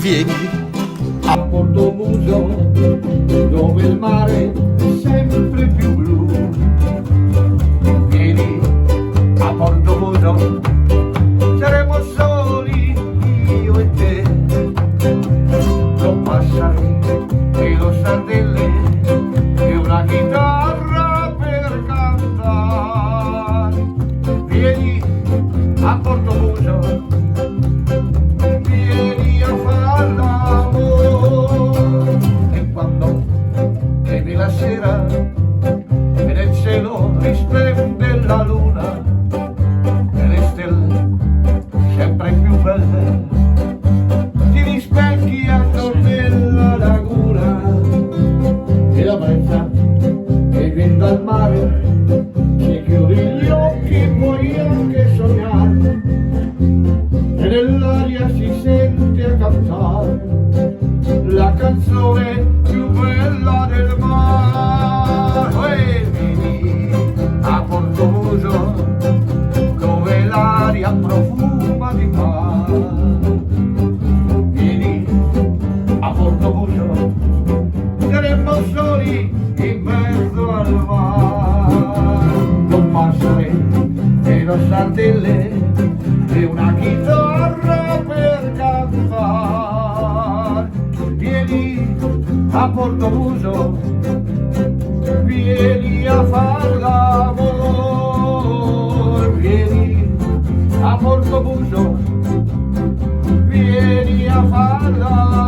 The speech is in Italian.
Vieni a Portomuso, dove il mare è sempre più blu. Vieni a Portomuso, saremo soli io e te. Lo passare e lo sardelle e una chitarra per cantare. Vieni a Portomuso, vieni a far l'amore. E quando vieni la sera e nel cielo risplende la luna e le stelle sempre più belle ti rispecchiano nella laguna, e la brezza che viene dal mare, se chiudi gli occhi puoi anche sognare, e nell'aria si sente a cantare la canzone più bella del mare. E vieni a Portomuso, dove l'aria profuma di mare. Vieni a Portomuso, saremmo soli in mezzo al mare. Con passare e lo sardelle e una chitarra per cantare. Vieni a Portomuso, vieni a far l'amore. Vieni a Portomuso, vieni a far l'amore.